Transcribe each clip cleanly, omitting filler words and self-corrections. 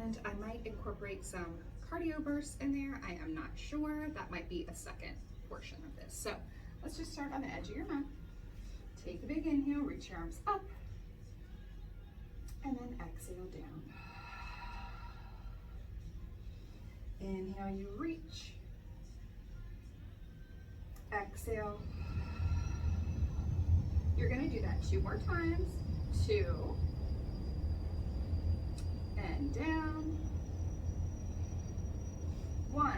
and I might incorporate some cardio bursts in there. I am not sure. That might be a second portion of this. So let's just start on the edge of your mat. Take a big inhale, reach your arms up, and then exhale down. Inhale, you reach. Exhale. You're gonna do that 2 more times. 2, and down. 1,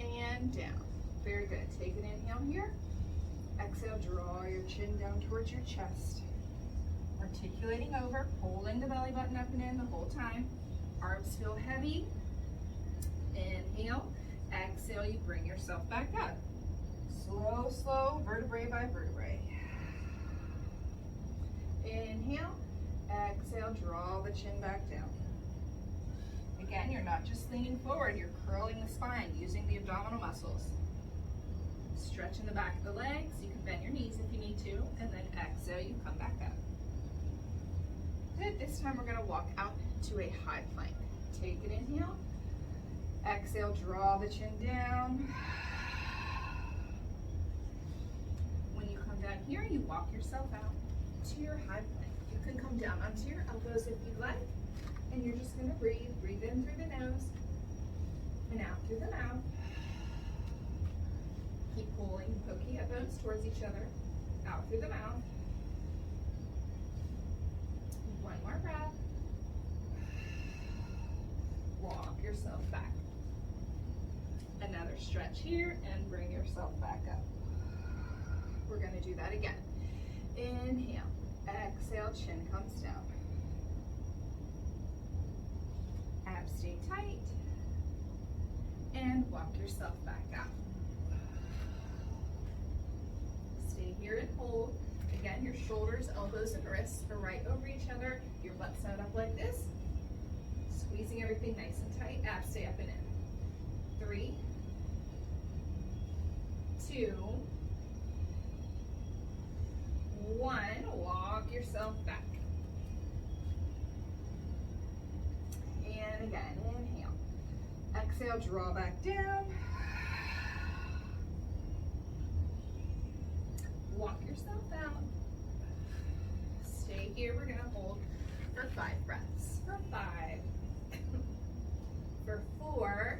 and down. Very good. Take an inhale here. Exhale, draw your chin down towards your chest. Articulating over, holding the belly button up and in the whole time. Arms feel heavy. Inhale. Exhale, you bring yourself back up. Slow, slow, vertebrae by vertebrae. Inhale. Exhale, draw the chin back down. Again, you're not just leaning forward, you're curling the spine using the abdominal muscles. Stretch in the back of the legs. You can bend your knees if you need to, and then exhale, you come back up. Good. This time we're going to walk out to a high plank. Take an inhale. Exhale, draw the chin down. When you come down here, you walk yourself out to your high plank. You can come down onto your elbows if you'd like, and you're just going to breathe. Breathe in through the nose and out through the mouth. Keep pulling, poking hip bones towards each other, out through the mouth. One more breath. Walk yourself back. Another stretch here and bring yourself back up. We're going to do that again. Inhale, exhale, chin comes down. Abs stay tight. And walk yourself back up. Stay here and hold. Again, your shoulders, elbows, and wrists are right over each other. Your butt side up like this. Squeezing everything nice and tight. Abs stay up and in. 3, 2, 1. Walk yourself back. And again, inhale. Exhale, draw back down. Walk yourself out. Stay here. We're going to hold for 5 breaths. For 5. For 4.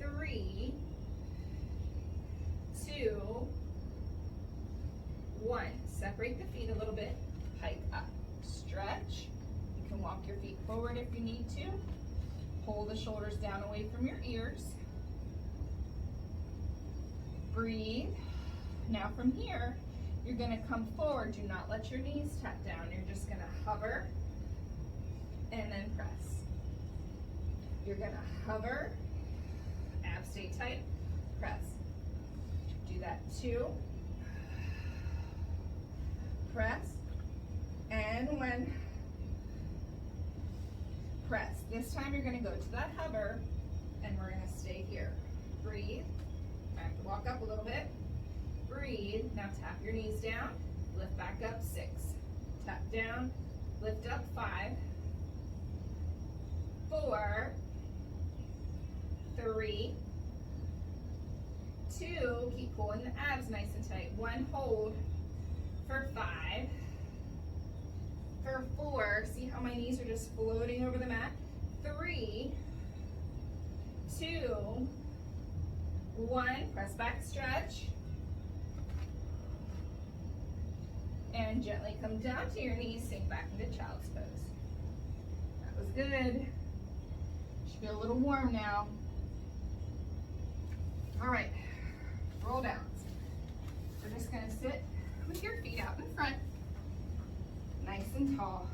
3. 2. 1. Separate the feet a little bit. Hike up. Stretch. You can walk your feet forward if you need to. Pull the shoulders down away from your ears. Breathe. Now from here, you're going to come forward. Do not let your knees tap down. You're just going to hover and then press. You're going to hover, abs stay tight, press. Do that 2. Press, and 1. Press. This time you're going to go to that hover, and we're going to stay here. Breathe. I have to walk up a little bit. Breathe. Now tap your knees down. Lift back up. 6. Tap down. Lift up. 5. 4. 3. 2. Keep pulling the abs nice and tight. 1. Hold. For 5. For 4. See how my knees are just floating over the mat? 3. 2. 1. Press back. Stretch. And gently come down to your knees, sink back into child's pose. That was good. Should feel a little warm now. All right, roll down. We're just gonna sit with your feet out in front, nice and tall.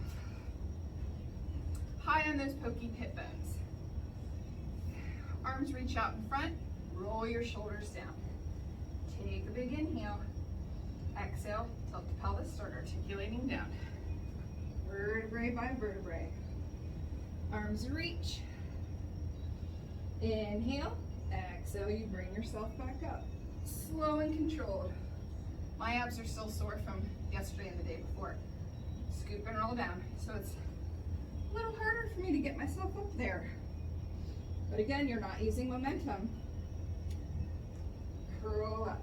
High on those pokey hip bones. Arms reach out in front, roll your shoulders down. Take a big inhale. Exhale, tilt the pelvis, start articulating down. Vertebrae by vertebrae. Arms reach. Inhale, exhale, you bring yourself back up. Slow and controlled. My abs are still sore from yesterday and the day before. Scoop and roll down. So it's A little harder for me to get myself up there. But again, you're not using momentum. Curl up.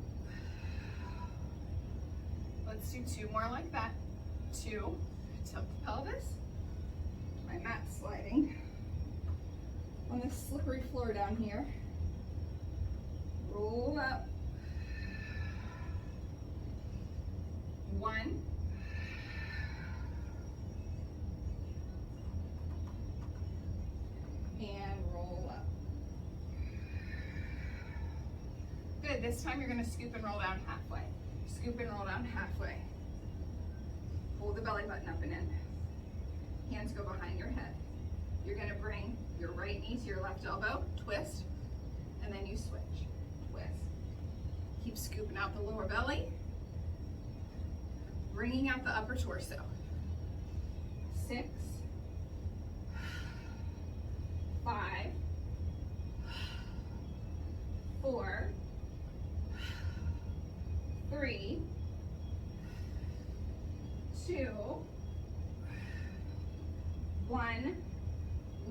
Let's do 2 more like that. 2, tilt the pelvis. My mat's sliding on this slippery floor down here. Roll up. 1. And roll up. Good, this time you're gonna scoop and roll down halfway. Scoop and roll down halfway. Pull the belly button up and in. Hands go behind your head. You're gonna bring your right knee to your left elbow, twist, and then you switch, twist. Keep scooping out the lower belly, bringing out the upper torso. 6, 5, 4, 3, 2, 1.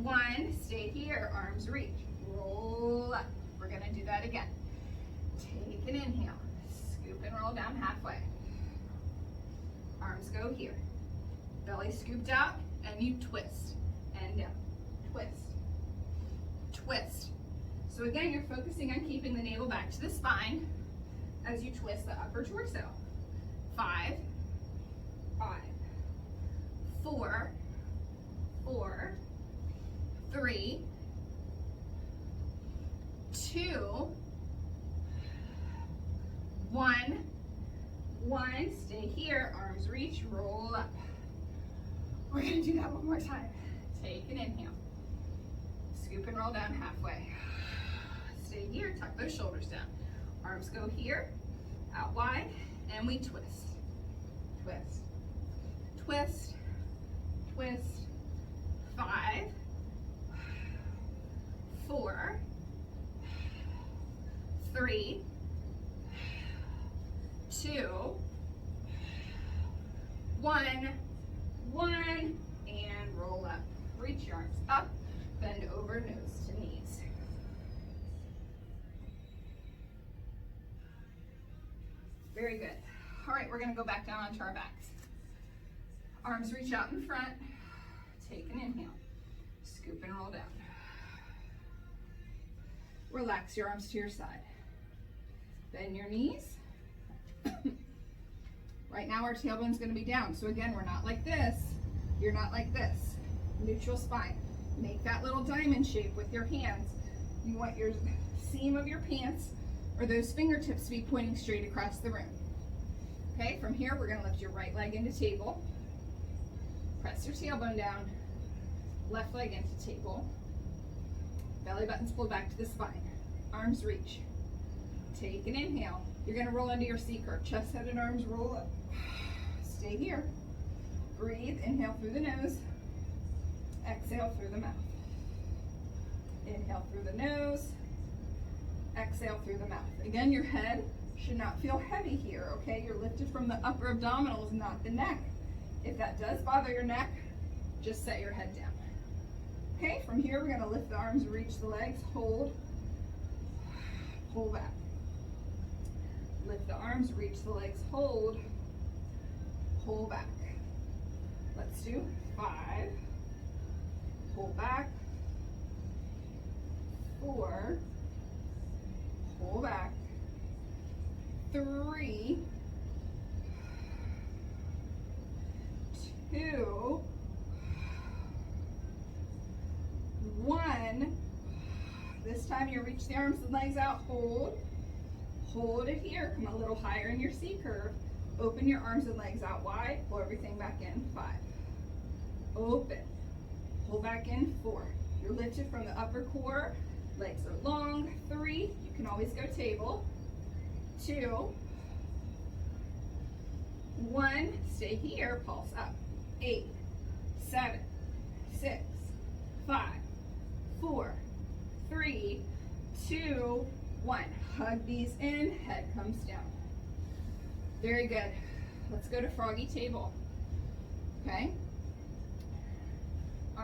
1, stay here, arms reach, roll up. We're gonna do that again. Take an inhale, scoop and roll down halfway. Arms go here. Belly scooped out, and you twist and down. Twist, twist. So again, you're focusing on keeping the navel back to the spine as you twist the upper torso. 5, 5, 4, 4, 3, 2, 1. 1, stay here, arms reach, roll up. We're gonna do that one more time. Take an inhale. Scoop and roll down halfway. Stay here, tuck those shoulders down. Arms go here, out wide, and we twist. Twist, twist, twist. 5, 4, 3, 2, 1. 1, and roll up. Reach your arms up, bend over, nose to knees. Very good. All right, we're gonna go back down onto our backs. Arms reach out in front. Take an inhale. Scoop and roll down. Relax your arms to your side. Bend your knees. Right now our tailbone's gonna be down. So again, we're not like this. You're not like this. Neutral spine. Make that little diamond shape with your hands. You want your seam of your pants or those fingertips to be pointing straight across the room. Okay, from here, we're gonna lift your right leg into table. Press your tailbone down. Left leg into table. Belly button's pulled back to the spine. Arms reach. Take an inhale. You're gonna roll into your C curve. Chest, head, and arms roll up. Stay here. Breathe, inhale through the nose. Exhale through the mouth. Inhale through the nose. Exhale through the mouth. Again, your head should not feel heavy here, okay? You're lifted from the upper abdominals, not the neck. If that does bother your neck, just set your head down. Okay, from here we're gonna lift the arms, reach the legs, hold, pull back. Lift the arms, reach the legs, hold, pull back. Let's do 5, pull back, 4, pull back, 3, 2, 1. This time you reach the arms and legs out, hold. Hold it here, come a little higher in your C curve. Open your arms and legs out wide, pull everything back in, 5. Open, pull back in, 4. You're lifted from the upper core, legs are long, 3. You can always go table, 2, 1. Stay here, pulse up, 8, 7, 6, 5, 4, 3, 2, 1. Hug these in, head comes down. Very good. Let's go to froggy table. Okay?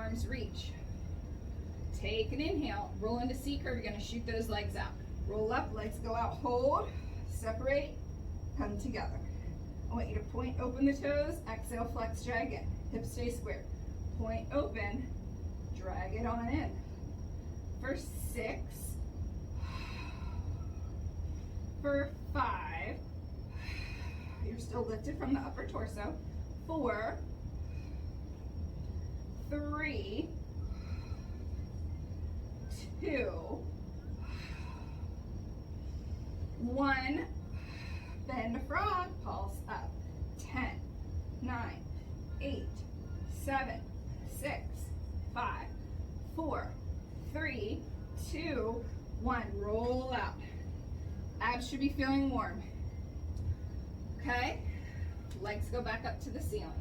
arms reach. Take an inhale, roll into C curve, you're gonna shoot those legs out. Roll up, legs go out, hold, separate, come together. I want you to point open the toes, exhale, flex, drag in. Hips stay square. Point open, drag it on in. For 6, for 5, you're still lifted from the upper torso. 4, 3, 2, 1. Bend a frog, pulse up. 10, 9, 8, 7, 6, 5, 4, 3, 2, 1. Roll out. Abs should be feeling warm. Okay? Legs go back up to the ceiling.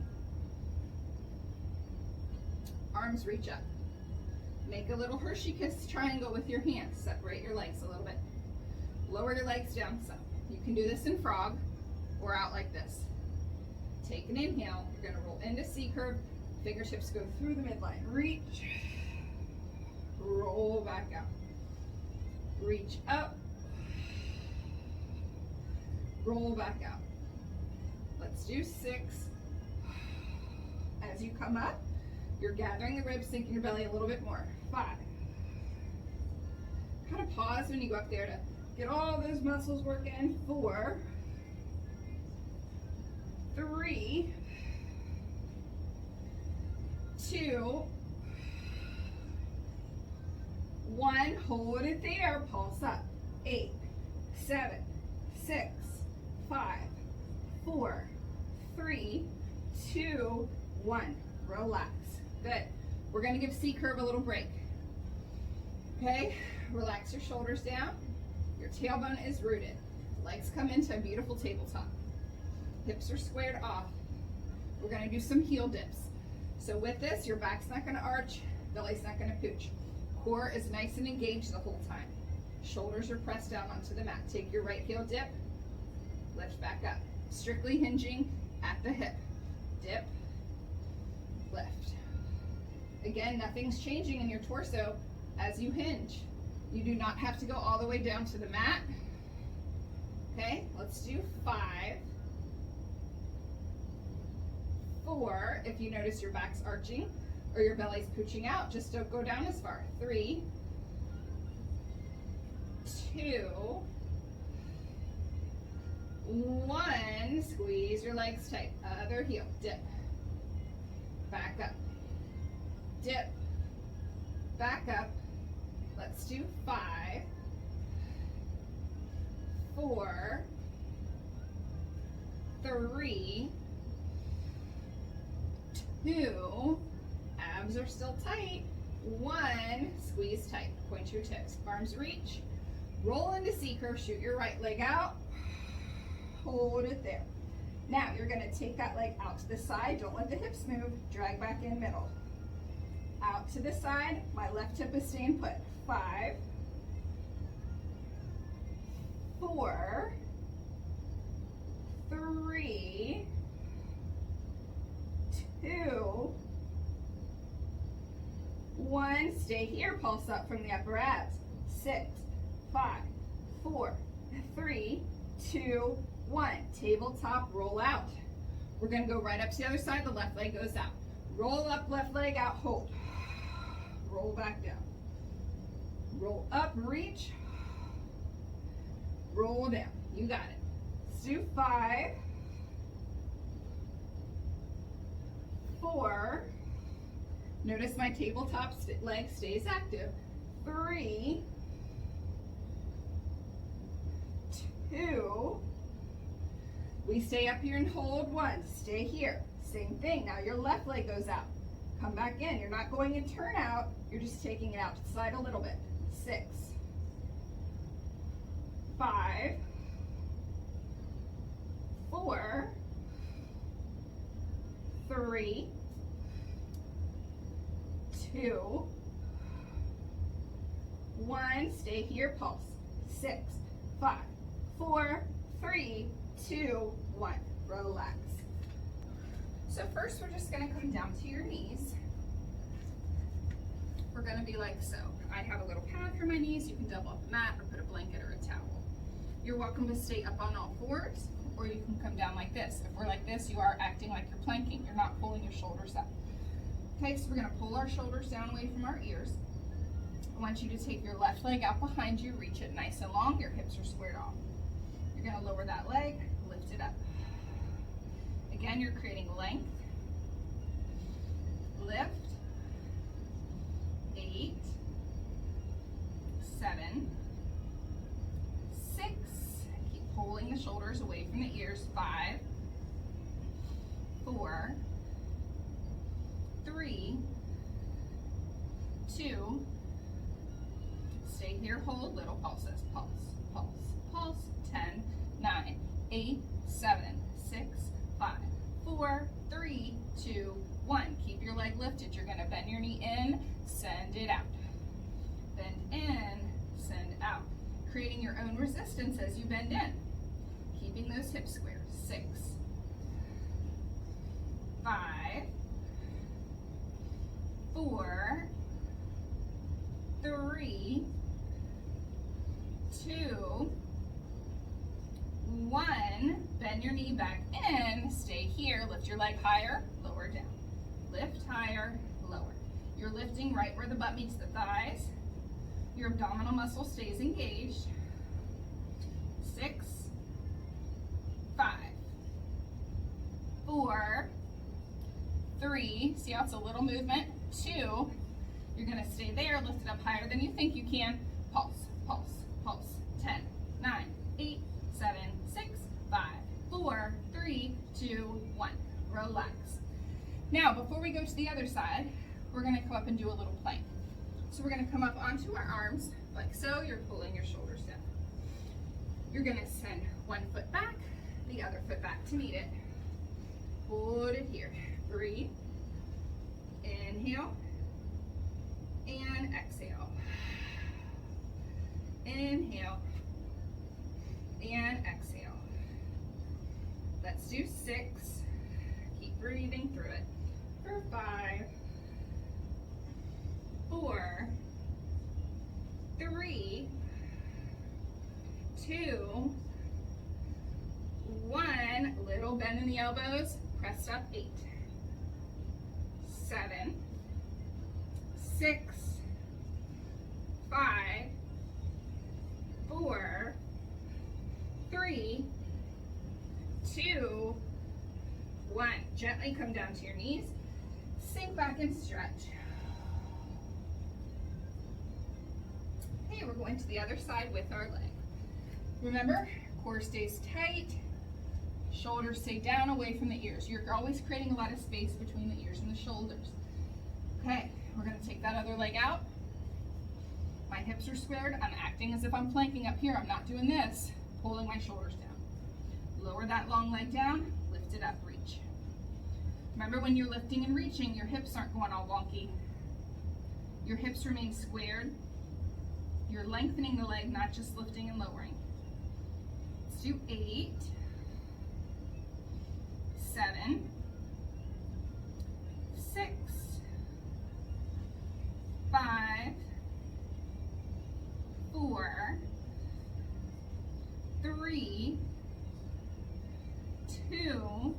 Arms reach up. Make a little Hershey kiss triangle with your hands. Separate your legs a little bit. Lower your legs down some. You can do this in frog or out like this. Take an inhale. You're going to roll into C curve. Fingertips go through the midline. Reach. Roll back out. Reach up. Roll back out. Let's do 6. As you come up, you're gathering the ribs, sinking your belly a little bit more. 5. Kind of pause when you go up there to get all those muscles working. 4, 3, 2, 1. Hold it there. Pulse up. 8, 7, 6, 5, 4, 3, 2, 1. Relax. Good. We're going to give C curve a little break. Okay? Relax your shoulders down. Your tailbone is rooted. Legs come into a beautiful tabletop. Hips are squared off. We're going to do some heel dips. So with this, your back's not going to arch, belly's not going to pooch. Core is nice and engaged the whole time. Shoulders are pressed down onto the mat. Take your right heel dip, lift back up. Strictly hinging at the hip. Dip, lift. Again, nothing's changing in your torso as you hinge. You do not have to go all the way down to the mat. Okay, let's do 5, 4. If you notice your back's arching or your belly's pooching out, just don't go down as far. 3, 2, 1. Squeeze your legs tight. Other heel. Dip. Back up. Dip. Back up. Let's do 5, 4, 3, 2. Abs are still tight. 1. Squeeze tight. Point your toes. Arms reach. Roll into C curve. Shoot your right leg out. Hold it there. Now you're going to take that leg out to the side. Don't let the hips move. Drag back in middle. Out to the side. My left hip is staying put. 5, 4, 3, 2, 1. Stay here. Pulse up from the upper abs. 6, 5, 4, 3, 2, 1. Tabletop, roll out. We're going to go right up to the other side. The left leg goes out. Roll up, left leg out, hold. Roll back down. Roll up, reach. Roll down. You got it. Let's do 5, 4. Notice my tabletop leg stays active. 3, 2. We stay up here and hold. 1. Stay here. Same thing. Now your left leg goes out. Come back in. You're not going and turn out. You're just taking it out to the side a little bit. 6, 5, 4, 3, 2, 1. Stay here. Pulse. 6, 5, 4, 3, 2, 1. Relax. So first we're just going to come down to your knees. we're gonna be like so. I have a little pad for my knees. You can double up a mat or put a blanket or a towel. You're welcome to stay up on all fours, or you can come down like this. If we're like this, you are acting like you're planking. You're not pulling your shoulders up. Okay, so we're gonna pull our shoulders down away from our ears. I want you to take your left leg out behind you, reach it nice and long, your hips are squared off. You're gonna lower that leg, lift it up. Again, you're creating length. Lift. 8, 7, 6, keep pulling the shoulders away from the ears, 5, 4, 3, 2, stay here, hold, little pulses, pulse, pulse, pulse, 10, 9, 8, 7, 6, 5, 4, 3, 2, 1. Keep your leg lifted. You're going to bend your knee in, send it out. Bend in, send out. Creating your own resistance as you bend in. Keeping those hips square. 6, 5, 4, 3, 2, 1. Bend your knee back in. Stay here. Lift your leg higher, lower down. Lift higher, lower. You're lifting right where the butt meets the thighs. Your abdominal muscle stays engaged. 6, 5, 4, 3, see how it's a little movement, 2, you're gonna stay there, lift it up higher than you think you can, pulse, pulse, pulse, 10, 9, 8, 7, 6, 5, 4, 3, 2, 1, relax. Now, before we go to the other side, we're gonna come up and do a little plank. So we're gonna come up onto our arms, like so, you're pulling your shoulders down. You're gonna send one foot back, the other foot back to meet it. Hold it here, breathe. Inhale, and exhale. Inhale, and exhale. Let's do 6, keep breathing through it. For 5, 4, 3, 2, 1. Little bend in the elbows, pressed up, 8, 7, 6, 5, 4, 3, 2, 1. Gently come down to your knees. Sink back and stretch. Okay, we're going to the other side with our leg. Remember, core stays tight, shoulders stay down away from the ears. You're always creating a lot of space between the ears and the shoulders. Okay, we're going to take that other leg out. My hips are squared. I'm acting as if I'm planking up here. I'm not doing this. Pulling my shoulders down. Lower that long leg down, lift it up, reach. Remember, when you're lifting and reaching, your hips aren't going all wonky. Your hips remain squared. You're lengthening the leg, not just lifting and lowering. Let's do 8, 7, 6, 5, 4, 3, 2,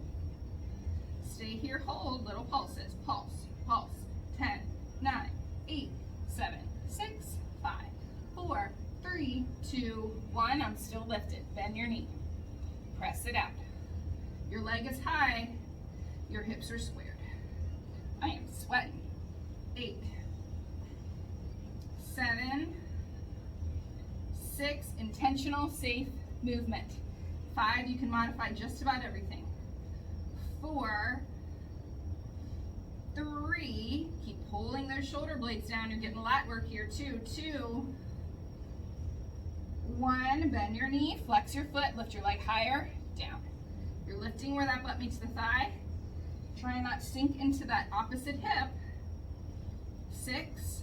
stay here, hold, little pulses, pulse, pulse, 10, 9, 8, 7, 6, 5, 4, 3, 2, 1, I'm still lifted, bend your knee, press it out. Your leg is high, your hips are squared. I am sweating. 8, 7, 6, intentional, safe movement. 5, you can modify just about everything. 4, 3, keep pulling those shoulder blades down. You're getting lat work here too. 2, 1, bend your knee, flex your foot, lift your leg higher, down. You're lifting where that butt meets the thigh. Try not to sink into that opposite hip. 6,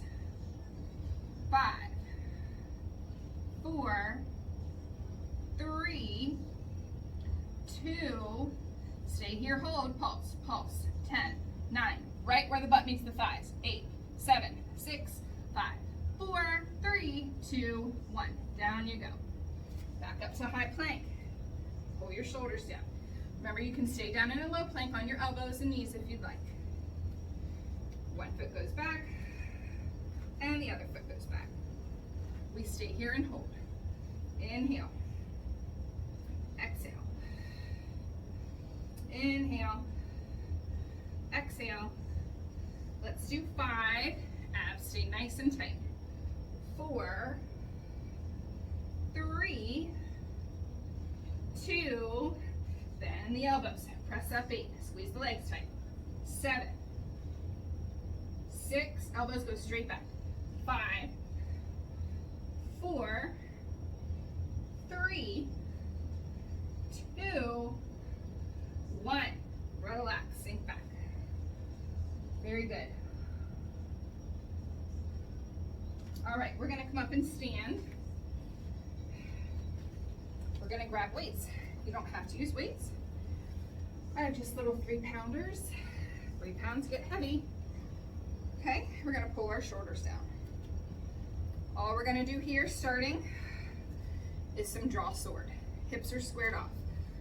5, 4, 3, 2, stay here, hold, pulse, pulse, 10, 9, right where the butt meets the thighs, 8, 7, 6, 3, 2, 1. Down you go. Back up to high plank. Pull your shoulders down. Remember, you can stay down in a low plank on your elbows and knees if you'd like. One foot goes back, and the other foot goes back. We stay here and hold. Inhale. Exhale. Inhale. Exhale. Let's do 5. Abs stay nice and tight. 4, 3, 2, bend the elbows. Press up 8. Squeeze the legs tight. 7, 6, elbows go straight back. 5, 4, 3, 2, 1. Relax, sink back. Very good. All right, we're gonna come up and stand. We're gonna grab weights. You don't have to use weights. I have just little 3-pounders. 3 pounds get heavy. Okay, we're gonna pull our shoulders down. All we're gonna do here, starting, is some draw sword. Hips are squared off.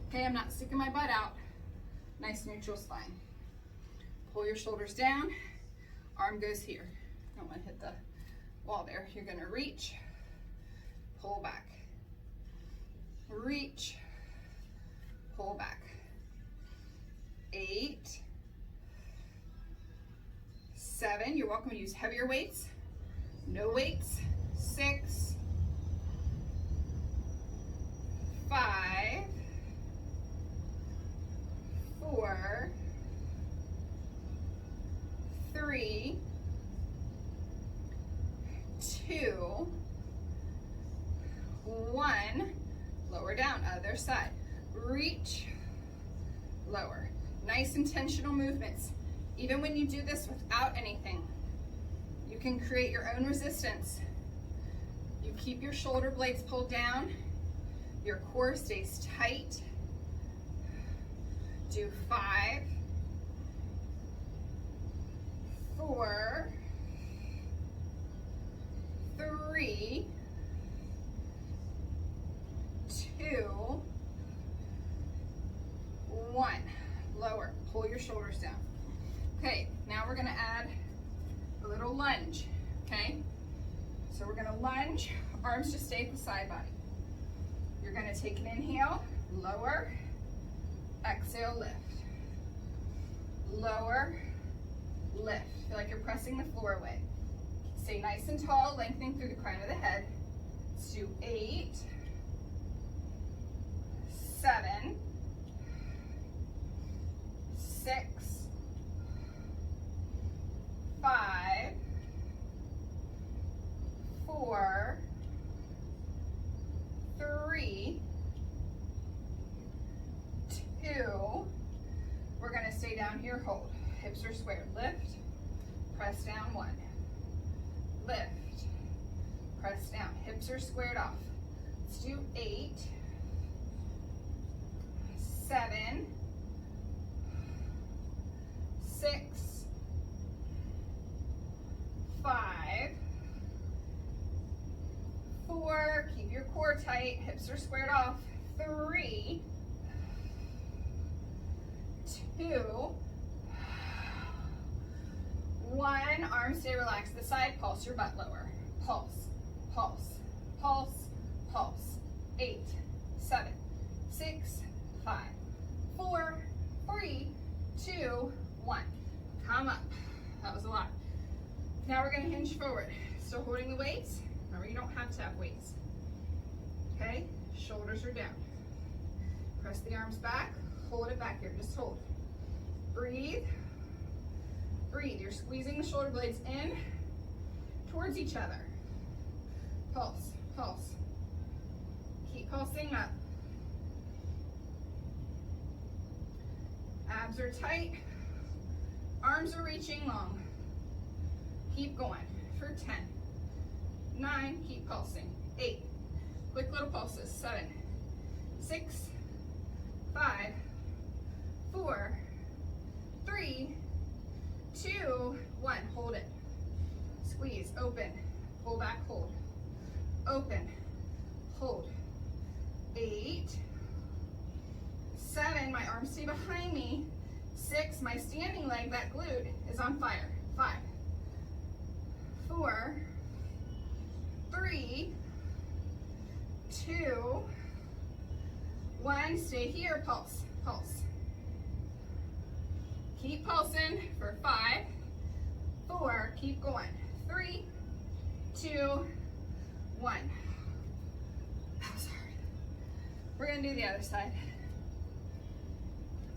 Okay, I'm not sticking my butt out. Nice neutral spine. Pull your shoulders down. Arm goes here. Don't want to hit the wall there. You're gonna reach, pull back. Reach, pull back. 8, 7, you're welcome to use heavier weights. No weights. 6, 5, 4, 3, 2, 1. Lower down, other side. Reach, lower. Nice intentional movements. Even when you do this without anything, you can create your own resistance. You keep your shoulder blades pulled down. Your core stays tight. Do 5, 4, 3, 2, 1. Lower. Pull your shoulders down. Okay, now we're gonna add a little lunge, okay? So we're gonna lunge, arms just stay at the side body. You're gonna take an inhale, lower, exhale, lift. Lower, lift. Feel like you're pressing the floor away. Stay nice and tall, lengthening through the crown of the head. Let's do 8, 7, 6, 5, 4, 3, 2. We're going to stay down here, hold. Hips are squared. Lift, press down 1. Lift, press down. Hips are squared off. Let's do 8, 7, 6, 5, 4, keep your core tight, hips are squared off. 3, 2, 1, arms stay relaxed to the side, pulse your butt lower. Pulse, pulse, pulse, pulse. 8, 7, 6, 5, 4, 3, 2, 1. Come up. That was a lot. Now we're going to hinge forward. Still holding the weights. Remember, you don't have to have weights. Okay? Shoulders are down. Press the arms back. Hold it back here. Just hold. Breathe. Breathe. You're squeezing the shoulder blades in towards each other. Pulse. Pulse. Keep pulsing up. Abs are tight. Arms are reaching long. Keep going for 10, 9, keep pulsing. 8, quick little pulses. 7, 6, 5, 4, 3, 2, 1. Hold it. Squeeze, open, pull back, hold. open, hold. 8, 7, my arms stay behind me. 6, my standing leg, that glute, is on fire. 5, 4, 3, 2, 1. Stay here, pulse, pulse. Keep pulsing for 5, 4, keep going. 3, 2, 1. That was hard. We're gonna do the other side.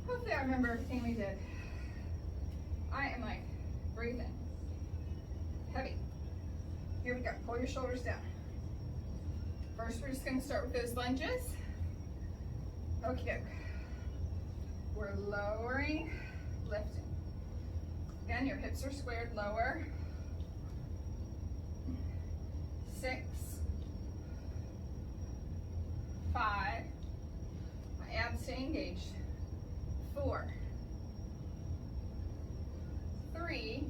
Hopefully I remember everything we did. I am like breathing. Heavy. Here we go. Pull your shoulders down. First, we're just gonna start with those lunges. Okie doke. We're lowering, lifting. Again, your hips are squared, lower. 6, 5, my abs stay engaged. 4, 3,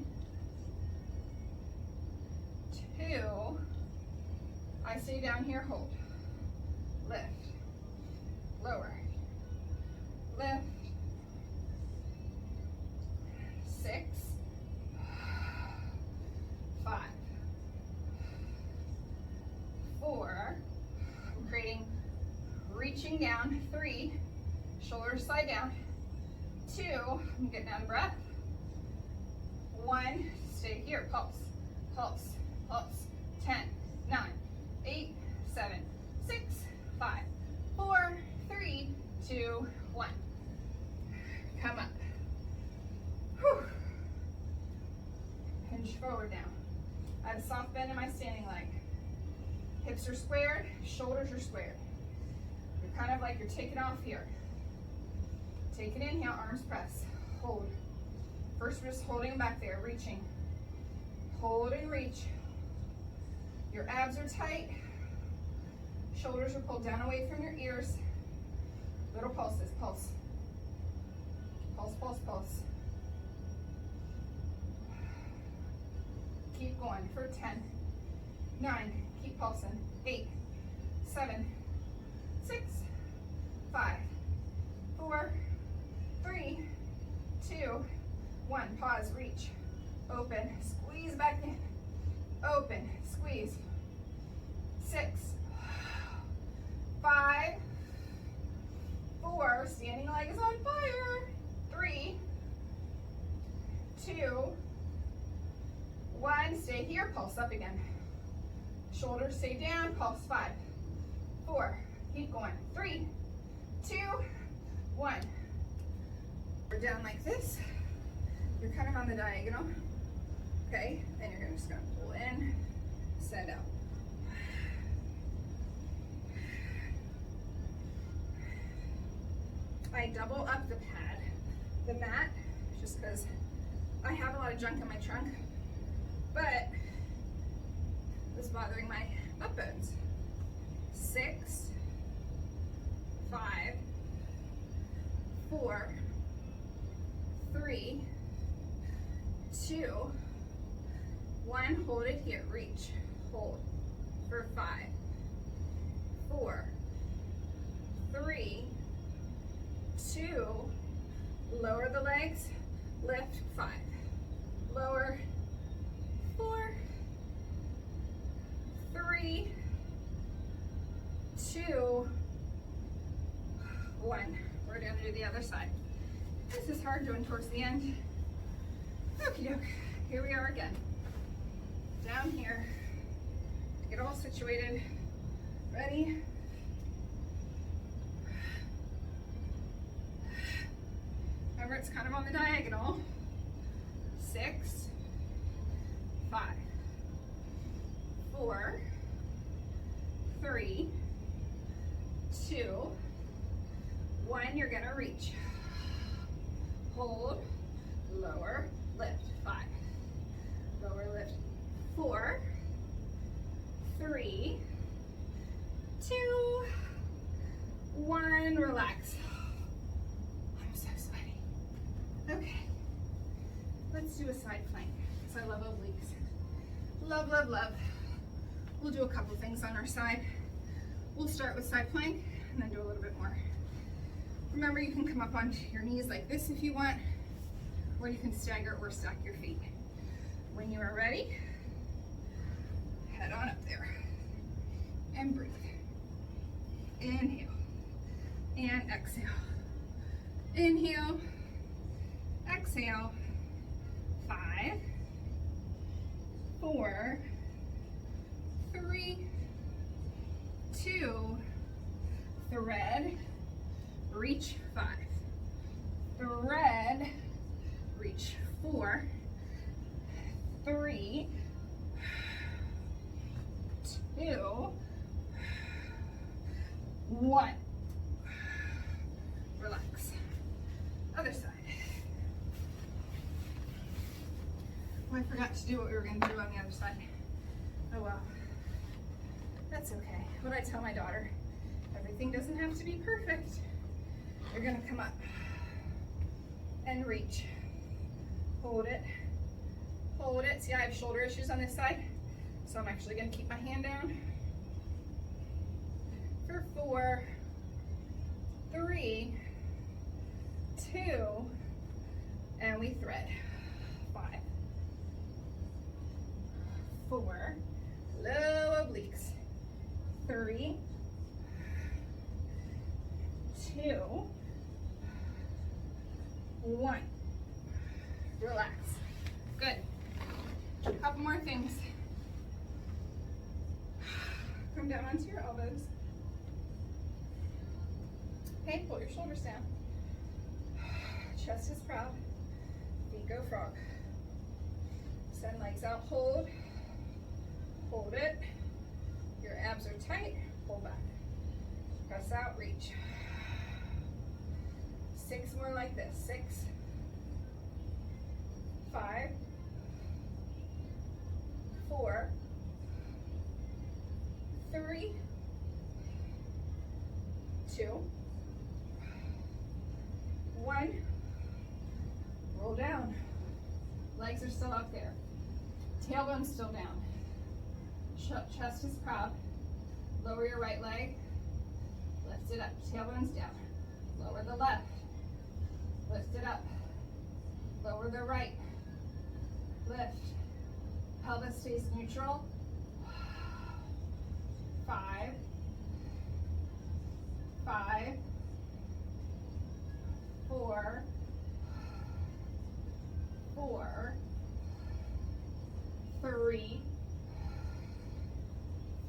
2, I stay down here, hold. Lift, lower, lift. 6, 5, 4, I'm creating, reaching down. 3, shoulders slide down. 2, I'm getting out of breath. 1, stay here, pulse, pulse, pulse. 10, 9, 8, 7, 6, 5, 4, 3, 2, 1. Come up. Whew. Hinge forward now. I have a soft bend in my standing leg. Hips are squared, shoulders are squared. You're kind of like you're taking off here. Take an inhale, arms press, hold. First we're just holding them back there, reaching. Hold and reach. Your abs are tight. Shoulders are pulled down away from your ears. Little pulses, pulse. Pulse, pulse, pulse. Keep going for 10, 9, keep pulsing. 8, 7, 6, 5, 4, 3, 2, 1. Pause, reach, open, squeeze back in, open, squeeze. 6, 5, 4, standing leg is on fire. 3, 2, 1, stay here, pulse up again. Shoulders stay down, pulse. 5, 4, keep going. 3, 2, 1. We're down like this. You're kind of on the diagonal. Okay, then you're just gonna pull in, send out. I double up the pad, the mat, just because I have a lot of junk in my trunk, but it was bothering my butt bones. 6, 5, 4, 3, 2, 1. Hold it here, reach, hold for 5, 4, 3, 2, lower the legs, lift. 5, lower. 4, 3, 2, 1. We're gonna do the other side. This is hard doing towards the end. Okie doke. Here we are again. Down here. Get all situated. Ready? Remember, it's kind of on the diagonal. 6, 5, 4, 3, 2, 1. You're gonna reach. Hold, lower, lift. 5, lower, lift. 4, 3, 2, 1. Relax. I'm so sweaty. Okay, let's do a side plank because I love obliques. Love, love, love. We'll do a couple things on our side. We'll start with side plank and then do a little bit more. Remember, you can come up on your knees like this if you want, or you can stagger or stack your feet. When you are ready, head on up there and breathe. Inhale and exhale. Inhale, exhale. 5, 4, 3, 2, thread, reach. 5, thread, reach. 4, 3, 2, 1. Relax. Other side. Oh, I forgot to do what we were going to do on the other side. Oh well. That's okay. What I tell my daughter, everything doesn't have to be perfect. You're going to come up and reach. Hold it. Hold it. See, I have shoulder issues on this side, so I'm actually going to keep my hand down. For 4, 3, 2, and we thread. 5, 4, low obliques. 3, 2, 1. Relax. Good. A couple more things. Come down onto your elbows. Okay, pull your shoulders down. Chest is proud. Feet go frog. Send legs out. Hold. Hold it. Your abs are tight. Pull back. Press out. Reach. 6 more like this. 6, 5, 4, 3, 2, 1. Roll down. Legs are still up there. Tailbone's still down. Chest is proud. Lower your right leg. Lift it up. Tailbone's down. Lower the left. Lift it up. Lower the right. Lift. Pelvis stays neutral. 5, 5, 4, 4, 3,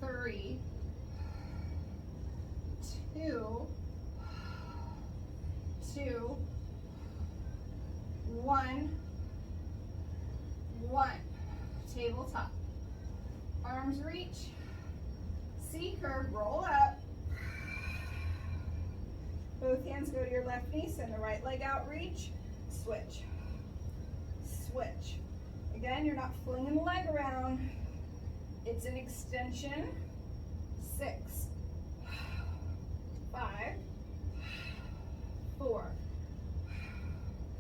3, 2, 2, 1, 1. Tabletop. Arms reach. C curve, roll up. Both hands go to your left knee, send the right leg out, reach. Switch. Switch. Again, you're not flinging the leg around. It's an extension. 6, 5, 4,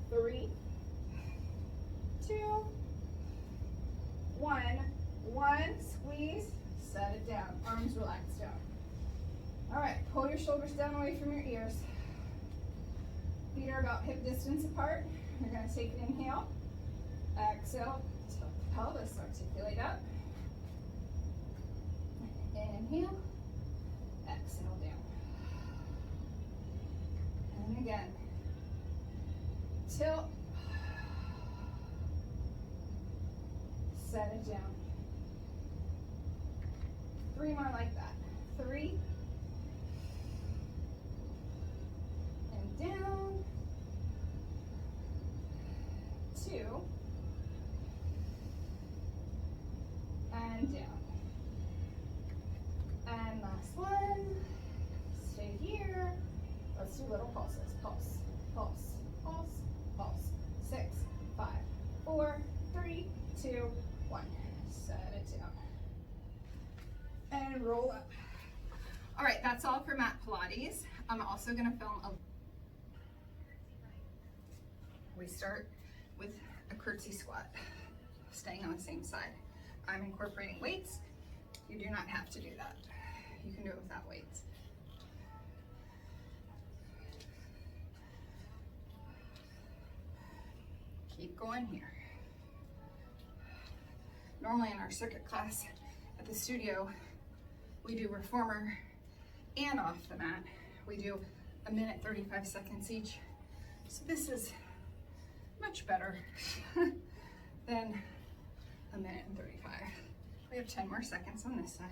3, 2, 1. 1. Squeeze. Set it down. Arms relaxed down. All right. Pull your shoulders down away from your ears. Feet are about hip distance apart. You're going to take an inhale. Exhale. Tilt the pelvis. Articulate up. Inhale. Exhale down. And again. Tilt. Set it down. 3 more like that. 3. And down. 2. And down. And last one. Stay here. Let's do little pulses. Pulse, pulse, pulse, pulse. 6, 5, 4, 3, 2, 1. Set it down. And roll up. All right, that's all for mat Pilates. I'm also going to film a... We start with a curtsy squat, staying on the same side. I'm incorporating weights. You do not have to do that. You can do it without weights. Keep going here. Normally in our circuit class at the studio, we do reformer and off the mat. We do 1 minute 35 seconds each. So this is much better than 1 minute and 35. We have 10 more seconds on this side.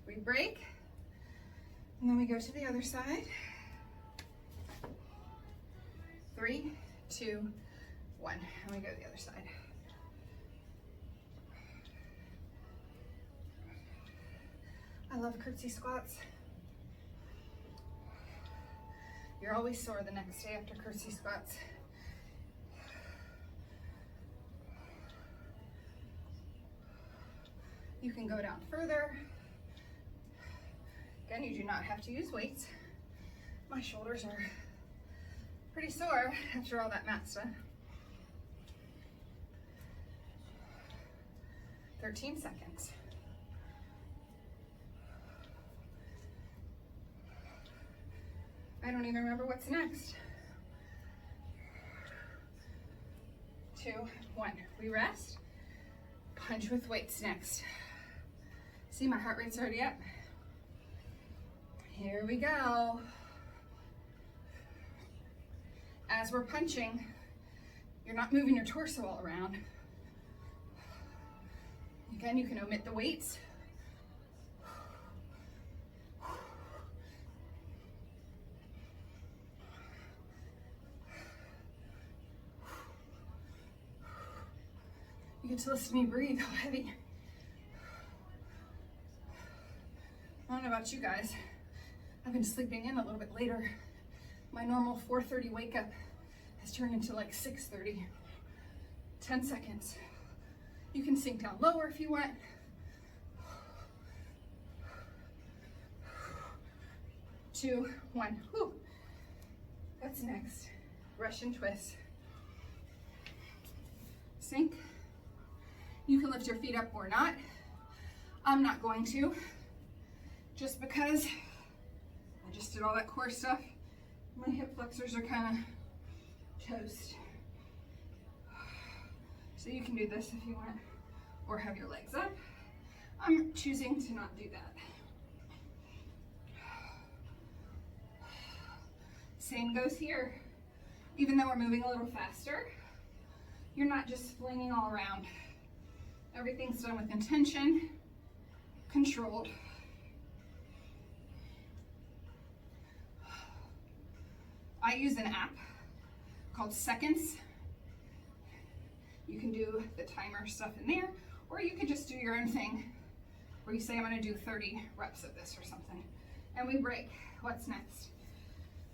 We break, and then we go to the other side. 3, 2, 1, and we go to the other side. I love curtsy squats. You're always sore the next day after curtsy squats. You can go down further. Again, you do not have to use weights. My shoulders are pretty sore after all that mat stuff. 13 seconds. I don't even remember what's next. 2, 1. We rest. Punch with weights next. See, my heart rate's already up. Here we go. As we're punching, you're not moving your torso all around. Again, you can omit the weights. You get to listen to me breathe, how heavy. I don't know about you guys. I've been sleeping in a little bit later. My normal 4:30 wake up has turned into like 6:30. 10 seconds. You can sink down lower if you want. 2, 1. Whew. What's next? Russian twist. Sink. You can lift your feet up or not. I'm not going to, just because I just did all that core stuff. My hip flexors are kind of toast. So you can do this if you want, or have your legs up. I'm choosing to not do that. Same goes here. Even though we're moving a little faster, you're not just flinging all around. Everything's done with intention, controlled. I use an app called Seconds. You can do the timer stuff in there, or you can just do your own thing where you say, I'm gonna do 30 reps of this or something. And we break. What's next?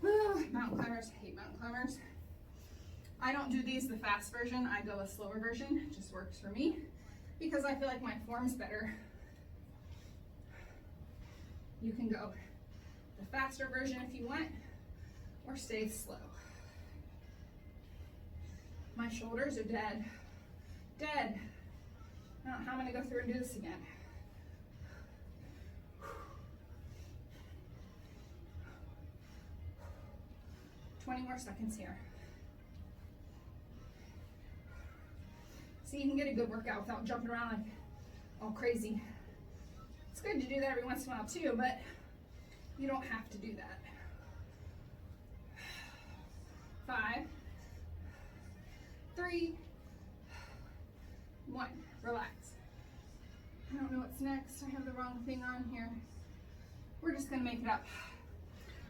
Mountain climbers. I hate mountain climbers. I don't do these the fast version. I go a slower version. It just works for me because I feel like my form's better. You can go the faster version if you want, or stay slow. My shoulders are dead. Dead. I don't know how I'm gonna go through and do this again. Twenty more seconds here. See, you can get a good workout without jumping around like all crazy. It's good to do that every once in a while too, but you don't have to do that. 5, 3, 1. Relax. I don't know what's next. I have the wrong thing on here. We're just gonna make it up.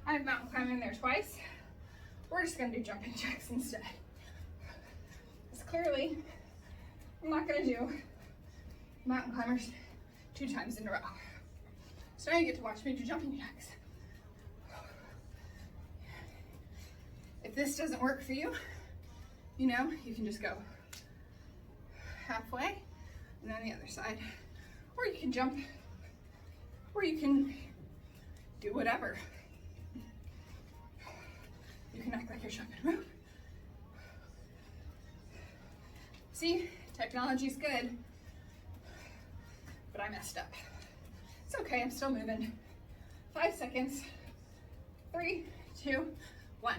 I have mountain climbing in there twice. We're just gonna do jumping jacks instead. Because clearly, I'm not gonna do mountain climbers 2 times in a row. So now you get to watch me do jumping jacks. If this doesn't work for you, you know, you can just go halfway and then the other side. Or you can jump, or you can do whatever. You can act like you're jumping rope. See, technology's good, but I messed up. It's okay, I'm still moving. 5 seconds. 3, 2, 1.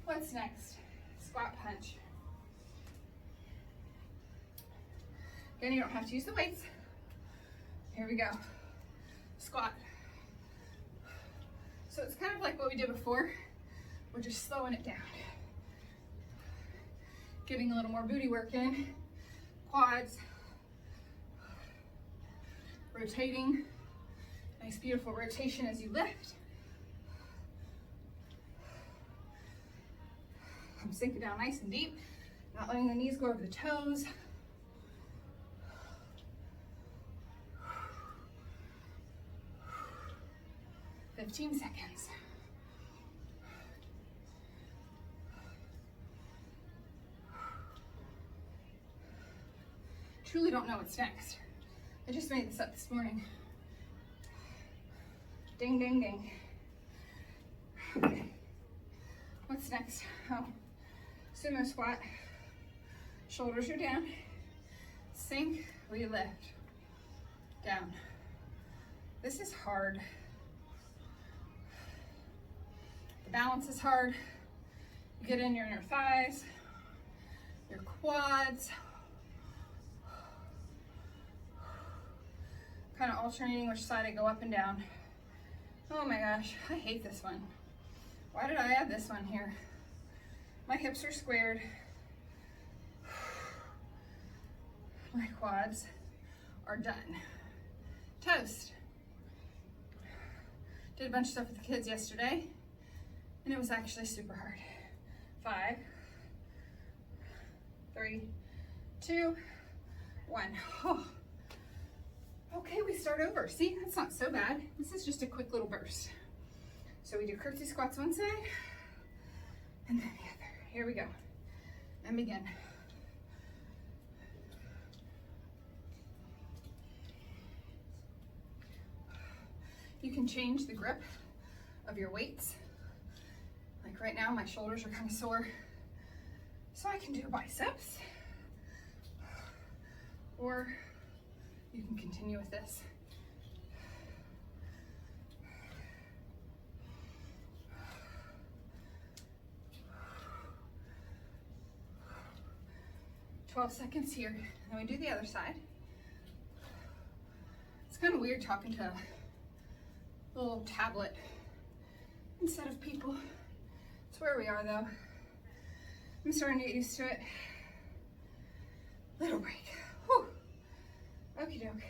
What's next? Squat punch. Again, you don't have to use the weights. Here we go. Squat. So it's kind of like what we did before. We're just slowing it down. Getting a little more booty work in. Quads. Rotating. Nice, beautiful rotation as you lift. I'm sinking down nice and deep. Not letting the knees go over the toes. $15 seconds. Truly don't know what's next. I just made this up this morning. Ding, ding, ding. Okay. What's next? Oh, sumo squat. Shoulders are down. Sink, we lift. Down. This is hard. The balance is hard. You get in your inner thighs, your quads. Kind of alternating which side I go up and down. Oh my gosh, I hate this one. Why did I add this one here? My hips are squared. My quads are done. Toast. Did a bunch of stuff with the kids yesterday, and it was actually super hard. 5, 3, 2, 1. Oh. Okay, we start over. See, that's not so bad. This is just a quick little burst. So we do curtsy squats one side, and then the other. Here we go. And begin. You can change the grip of your weights. Like right now, my shoulders are kind of sore. So I can do biceps, or you can continue with this. "12 seconds here, and then we do the other side. It's kind of weird talking to a little tablet instead of people. It's where we are though. I'm starting to get used to it. Little break. Whew. Okie doke.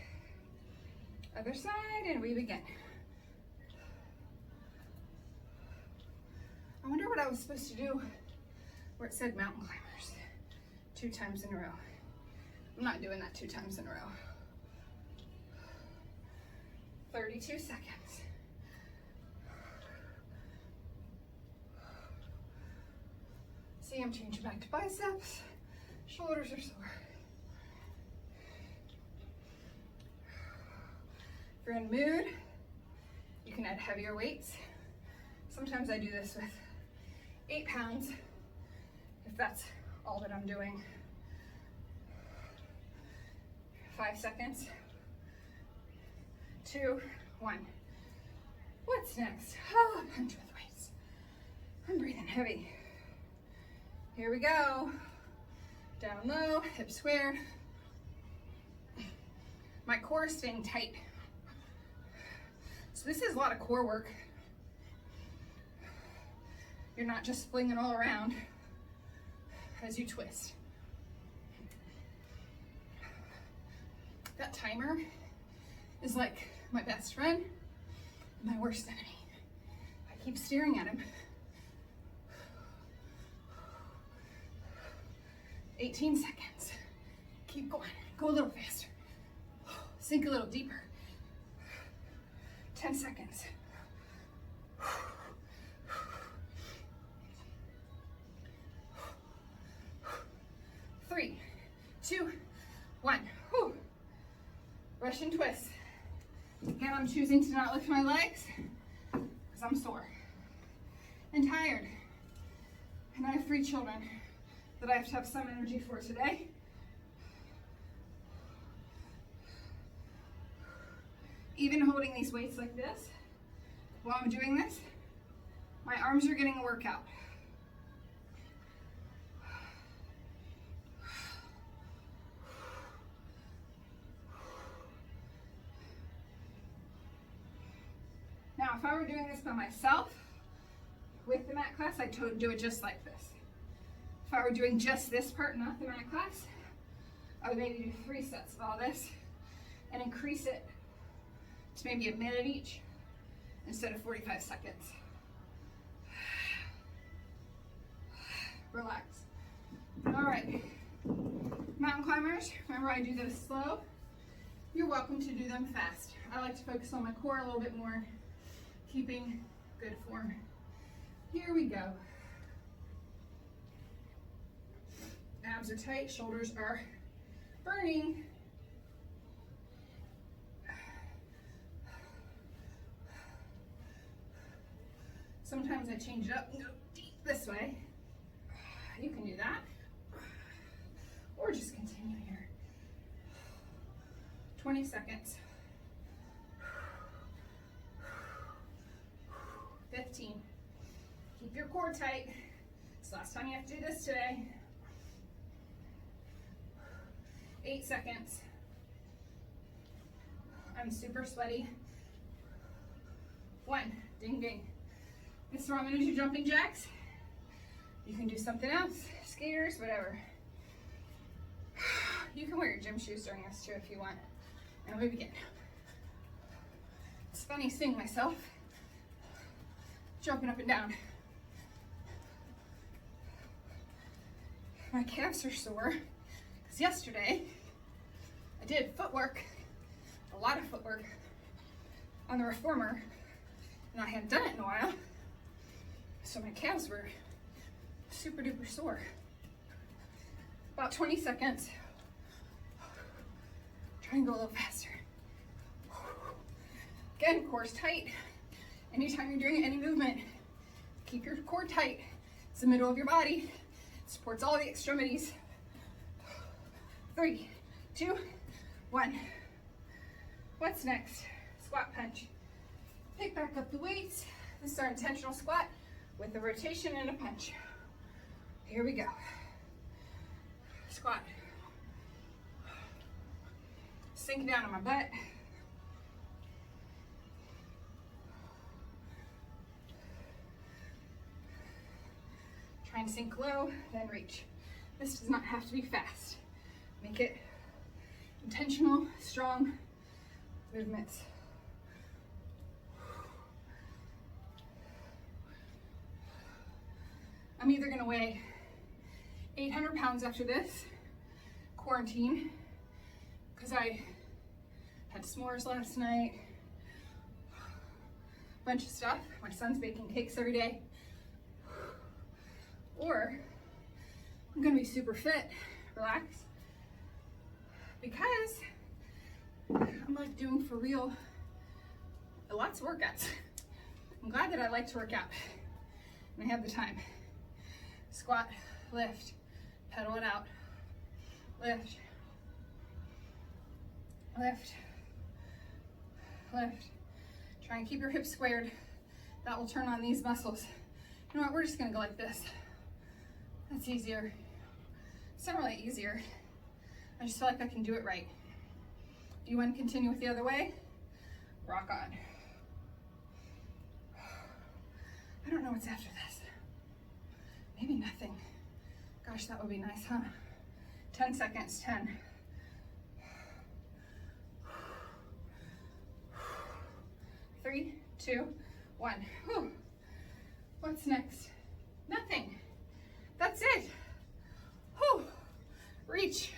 Other side, and we begin. I wonder what I was supposed to do where it said mountain climbers 2 times in a row. I'm not doing that 2 times in a row. 32 seconds. See, I'm changing back to biceps. Shoulders are sore. If you're in the mood, you can add heavier weights. Sometimes I do this with 8 pounds, if that's all that I'm doing. 5 seconds. 2, 1. What's next? Oh, punch with weights. I'm breathing heavy. Here we go. Down low, hips squared. My core is staying tight. So this is a lot of core work. You're not just flinging all around as you twist. That timer is like my best friend, my worst enemy. I keep staring at him. 18 seconds. Keep going. Go a little faster. Sink a little deeper. 10 seconds. 3, 2, 1. Whew. Russian twist. Again, I'm choosing to not lift my legs because I'm sore and tired. And I have 3 children that I have to have some energy for today. Even holding these weights like this, while I'm doing this, my arms are getting a workout. Now, if I were doing this by myself, with the mat class, I'd do it just like this. If I were doing just this part, not the mat class, I would maybe do 3 sets of all this and increase it to maybe a minute each instead of 45 seconds. Relax. All right, mountain climbers, remember I do those slow. You're welcome to do them fast. I like to focus on my core a little bit more, keeping good form. Here we go. Abs are tight, shoulders are burning. Sometimes I change it up and go deep this way. You can do that. Or just continue here. 20 seconds. 15. Keep your core tight. It's the last time you have to do this today. 8 seconds. I'm super sweaty. 1. Ding ding. This is where I'm going to do jumping jacks. You can do something else. Skaters, whatever. You can wear your gym shoes during this too if you want. And we begin. It's funny seeing myself jumping up and down. My calves are sore because yesterday I did footwork, a lot of footwork on the reformer, and I hadn't done it in a while, so my calves were super duper sore. About 20 seconds. Try and go a little faster. Again, core's tight. Anytime you're doing any movement, keep your core tight. It's the middle of your body. It supports all the extremities. 3, 2, 1. What's next? Squat punch. Pick back up the weights. This is our intentional squat with a rotation and a punch. Here we go. Squat. Sink down on my butt. Try and sink low, then reach. This does not have to be fast. Make it intentional, strong movements. I'm either gonna weigh 800 pounds after this quarantine, because I had s'mores last night, a bunch of stuff. My son's baking cakes every day. Or I'm gonna be super fit, relax, because I'm like doing for real lots of workouts. I'm glad that I like to work out and I have the time. Squat, lift, pedal it out, lift, lift, lift. Try and keep your hips squared. That will turn on these muscles. You know what, we're just gonna go like this. That's easier. It's not really easier. I just feel like I can do it right. If you want to continue with the other way, rock on. I don't know what's after this. Maybe nothing. Gosh, that would be nice, huh? 10 seconds, 10. 3, 2, 1. Whew. What's next? Nothing. That's it. Whew. Reach.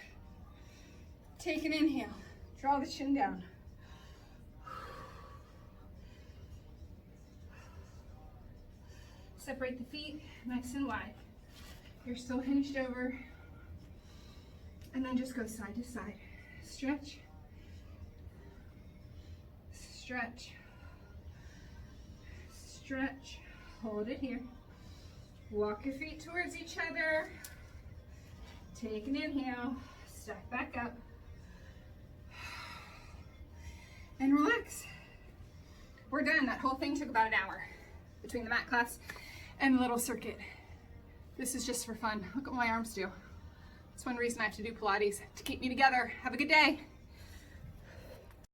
Take an inhale. Draw the chin down. Separate the feet nice and wide. You're still hinged over. And then just go side to side. Stretch. Stretch. Stretch. Hold it here. Walk your feet towards each other. Take an inhale, stack back up, and relax. We're done. That whole thing took about an hour between the mat class and the little circuit. This is just for fun. Look what my arms do. That's one reason I have to do Pilates, to keep me together. Have a good day.